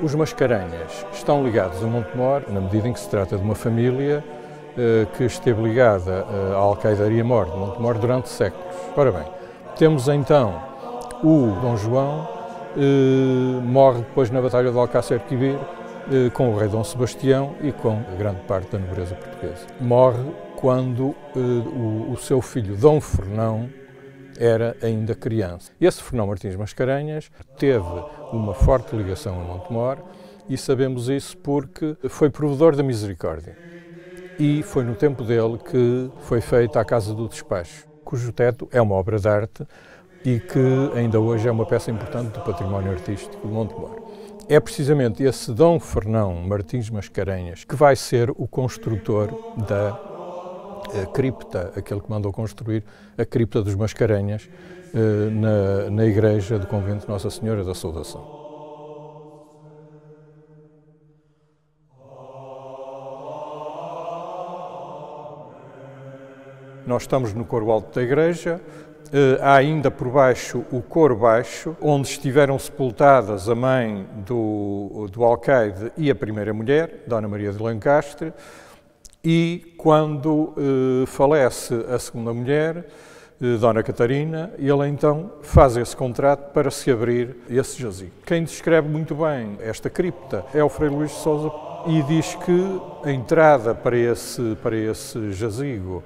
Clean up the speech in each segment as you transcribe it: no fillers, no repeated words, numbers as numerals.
Os Mascarenhas estão ligados a Montemor na medida em que se trata de uma família que esteve ligada à alcaidaria mor de Montemor durante séculos. Ora bem, temos então o Dom João, morre depois na Batalha de Alcácer Quibir, com o rei Dom Sebastião e com grande parte da nobreza portuguesa. Morre quando o seu filho Dom Fernão era ainda criança. Esse Fernão Martins Mascarenhas teve uma forte ligação a Montemor e sabemos isso porque foi provedor da misericórdia. E foi no tempo dele que foi feita a Casa do Despacho, cujo teto é uma obra de arte e que ainda hoje é uma peça importante do património artístico de Montemor. É precisamente esse Dom Fernão Martins Mascarenhas que vai ser o construtor da cripta, aquele que mandou construir a cripta dos Mascarenhas na igreja do convento de Nossa Senhora da Saudação. Nós estamos no coro alto da igreja, há ainda por baixo o coro baixo, onde estiveram sepultadas a mãe do alcaide e a primeira mulher, Dona Maria de Lancastre, e quando falece a segunda mulher, Dona Catarina, ele então faz esse contrato para se abrir esse jazigo. Quem descreve muito bem esta cripta é o Frei Luís de Sousa e diz que a entrada para esse jazigo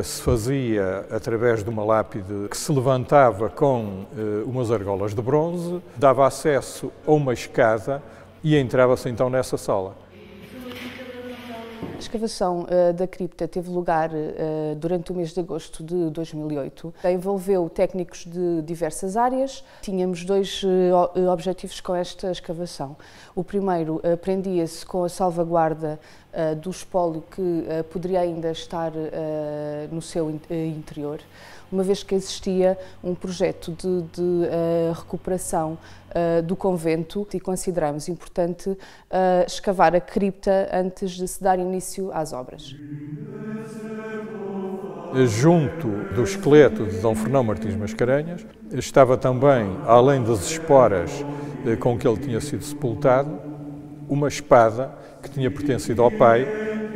se fazia através de uma lápide que se levantava com umas argolas de bronze, dava acesso a uma escada e entrava-se então nessa sala. A escavação da cripta teve lugar durante o mês de agosto de 2008. Envolveu técnicos de diversas áreas. Tínhamos dois objetivos com esta escavação. O primeiro prendia-se com a salvaguarda do espólio que poderia ainda estar no seu interior, uma vez que existia um projeto de recuperação do convento e consideramos importante escavar a cripta antes de se dar início às obras. Junto do esqueleto de Dom Fernão Martins Mascarenhas estava também, além das esporas com que ele tinha sido sepultado, uma espada que tinha pertencido ao pai,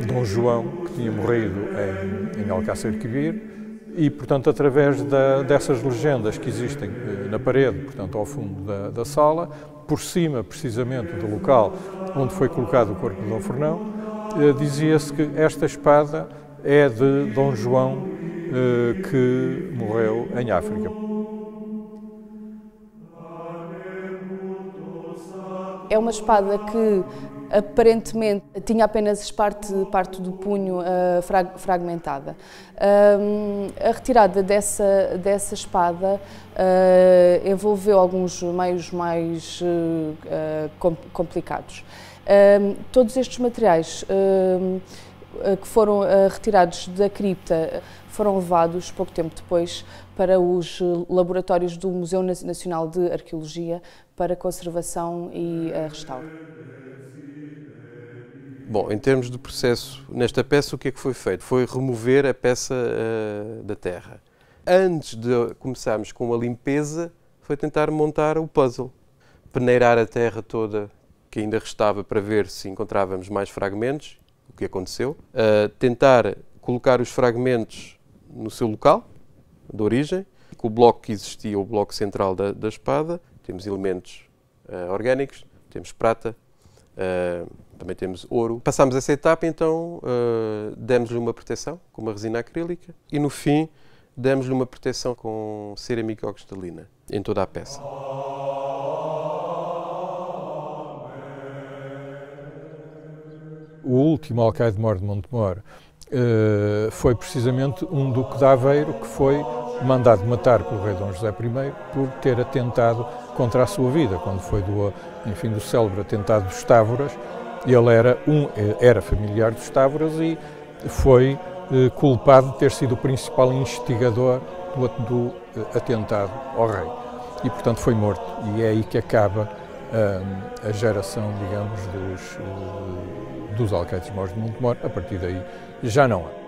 Dom João, que tinha morrido em Alcácer Quibir, e, portanto, através dessas legendas que existem na parede, portanto, ao fundo da sala, por cima, precisamente, do local onde foi colocado o corpo de Dom Fernão, dizia-se que esta espada é de Dom João, que morreu em África. É uma espada que aparentemente tinha apenas parte do punho fragmentada. A retirada dessa espada envolveu alguns meios mais complicados. Todos estes materiais que foram retirados da cripta foram levados pouco tempo depois para os laboratórios do Museu Nacional de Arqueologia para conservação e restauro. Bom, em termos de processo, nesta peça o que é que foi feito? Foi remover a peça da terra. Antes de começarmos com a limpeza, foi tentar montar o puzzle. Peneirar a terra toda que ainda restava para ver se encontrávamos mais fragmentos, o que aconteceu. Tentar colocar os fragmentos no seu local, de origem. Com o bloco que existia, o bloco central da espada, temos elementos orgânicos, temos prata, também temos ouro. Passámos essa etapa, então demos-lhe uma proteção com uma resina acrílica e no fim demos-lhe uma proteção com cerâmica oxidalina em toda a peça. O último alcaide-mor de Montemor foi precisamente um duque de Aveiro que foi mandado matar pelo rei Dom José I por ter atentado contra a sua vida, quando foi do célebre atentado dos Távoras. Ele era familiar dos Távoras e foi culpado de ter sido o principal instigador do atentado ao rei. E, portanto, foi morto. E é aí que acaba a geração, digamos, dos alcaides-mors de Montemor. A partir daí já não há.